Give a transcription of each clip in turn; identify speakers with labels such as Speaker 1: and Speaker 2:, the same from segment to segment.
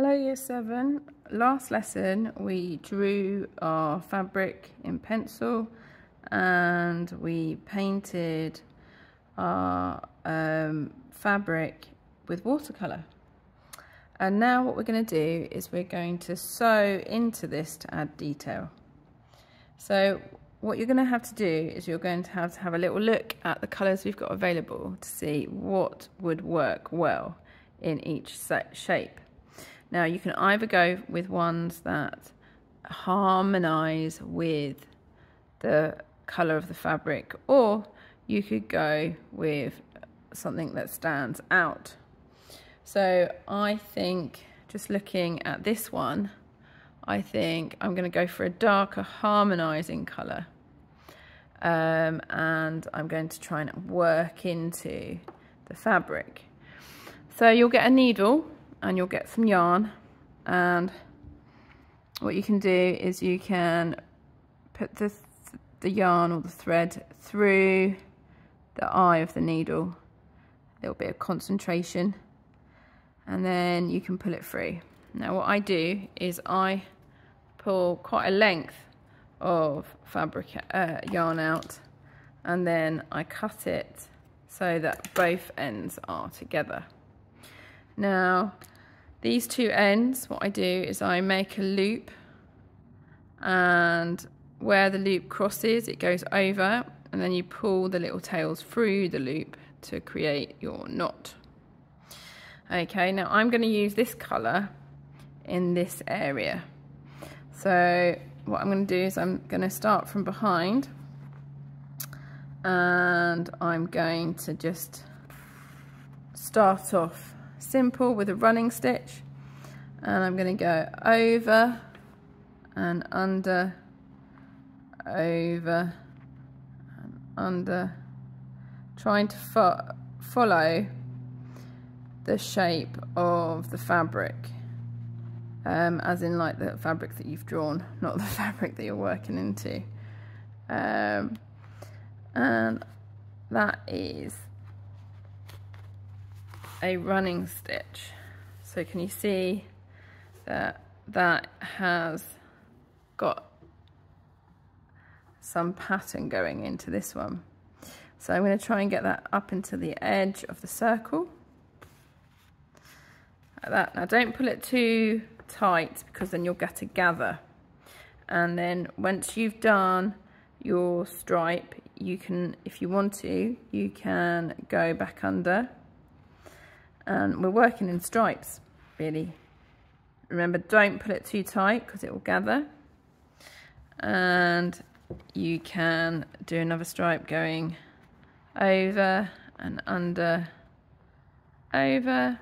Speaker 1: Hello Year 7. Last lesson we drew our fabric in pencil and we painted our fabric with watercolour. And now what we're going to do is we're going to sew into this to add detail. So what you're going to have to do is you're going to have a little look at the colours we've got available to see what would work well in each shape. Now you can either go with ones that harmonise with the colour of the fabric, or you could go with something that stands out. So I think, just looking at this one, I think I'm going to go for a darker harmonising colour, and I'm going to try and work into the fabric. So you'll get a needle and you'll get some yarn, and what you can do is you can put the yarn or the thread through the eye of the needle, a little bit of concentration, and then you can pull it through. Now what I do is I pull quite a length of fabric yarn out, and then I cut it so that both ends are together. Now these two ends, what I do is I make a loop, and where the loop crosses it goes over, and then you pull the little tails through the loop to create your knot. Okay, now I'm going to use this colour in this area. So what I'm going to do is I'm going to start from behind, and I'm going to just start off simple with a running stitch, and I'm going to go over and under, over and under, trying to follow the shape of the fabric, as in like the fabric that you've drawn, not the fabric that you're working into, and that is a running stitch. So can you see that that has got some pattern going into this one? So I'm going to try and get that up into the edge of the circle like that. Now don't pull it too tight, because then you'll get a gather, and then once you've done your stripe, you can, if you want to, you can go back under. And we're working in stripes, really. Remember, don't pull it too tight because it will gather. And you can do another stripe going over and under, over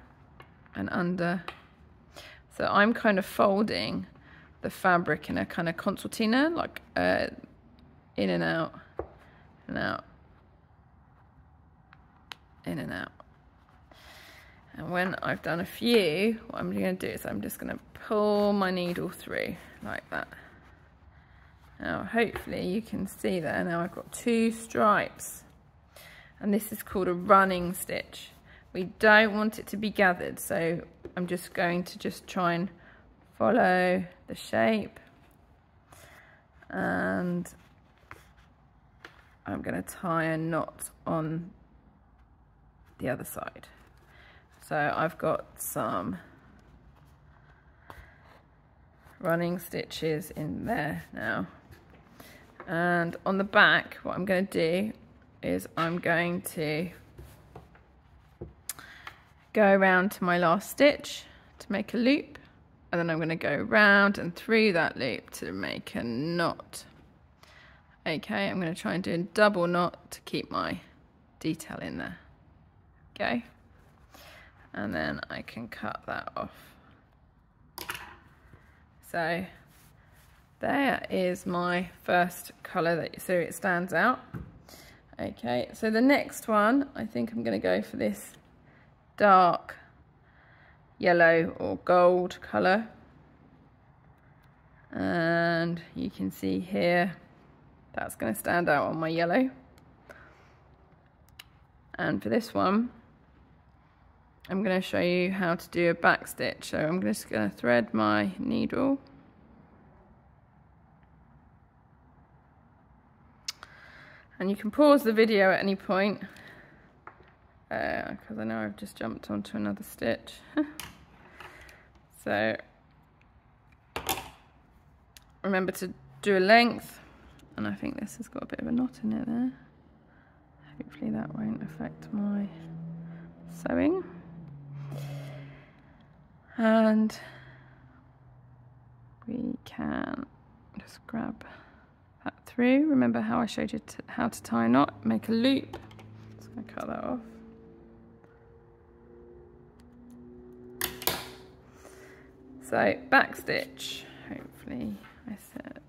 Speaker 1: and under. So I'm kind of folding the fabric in a kind of concertina, like in and out, and out, in and out. And when I've done a few, what I'm going to do is I'm just going to pull my needle through like that. Now hopefully you can see there, now I've got two stripes, and this is called a running stitch. We don't want it to be gathered, so I'm just going to try and follow the shape, and I'm going to tie a knot on the other side. So I've got some running stitches in there now. And on the back, what I'm going to do is I'm going to go around to my last stitch to make a loop, and then I'm going to go round and through that loop to make a knot. Okay, I'm going to try and do a double knot to keep my detail in there. Okay. And then I can cut that off. So there is my first colour, so it stands out. Okay, so the next one, I think I'm going to go for this dark yellow or gold colour. And you can see here, that's going to stand out on my yellow. And for this one, I'm going to show you how to do a back stitch. So I'm just going to thread my needle. And you can pause the video at any point, because I know I've just jumped onto another stitch. So remember to do a length, and I think this has got a bit of a knot in it there. Hopefully that won't affect my sewing. And we can just grab that through. Remember how I showed you how to tie a knot? Make a loop. Just going to cut that off. So back stitch. Hopefully I said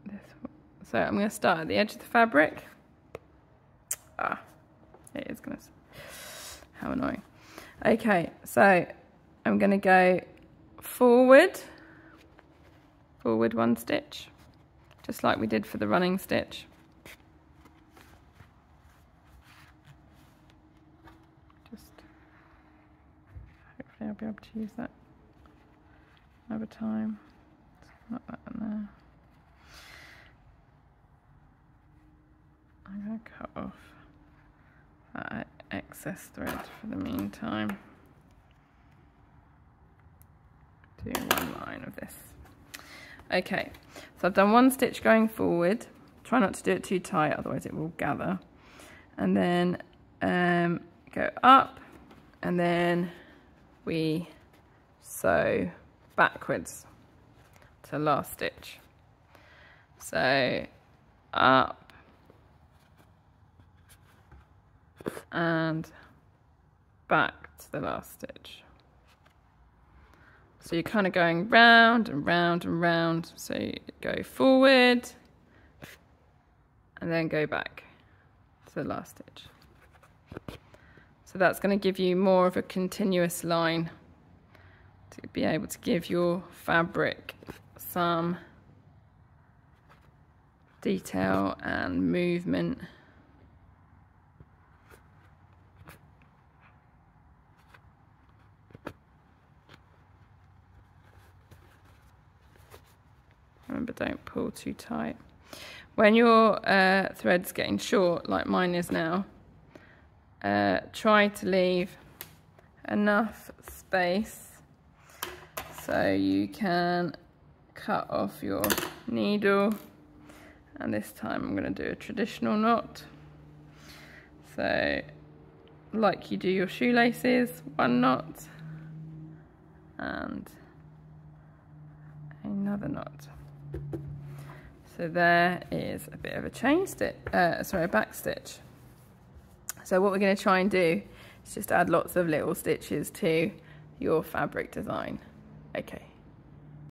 Speaker 1: this one. So I'm going to start at the edge of the fabric. It is going to. How annoying. Okay, so I'm going to go forward one stitch, just like we did for the running stitch. Just hopefully I'll be able to use that another time. Not that one there. I'm going to cut off that excess thread for the meantime. Do one line of this. Okay, so I've done one stitch going forward. Try not to do it too tight, otherwise it will gather. And then go up, and then we sew backwards to the last stitch. So up and back to the last stitch. So you're kind of going round and round and round. So you go forward and then go back to the last stitch. So that's going to give you more of a continuous line to be able to give your fabric some detail and movement. Remember, don't pull too tight. When your thread's getting short, like mine is now, try to leave enough space so you can cut off your needle. And this time I'm going to do a traditional knot. So, like you do your shoelaces, one knot and another knot. So there is a bit of a chain stitch, a back stitch. So what we're going to try and do is just add lots of little stitches to your fabric design. Okay.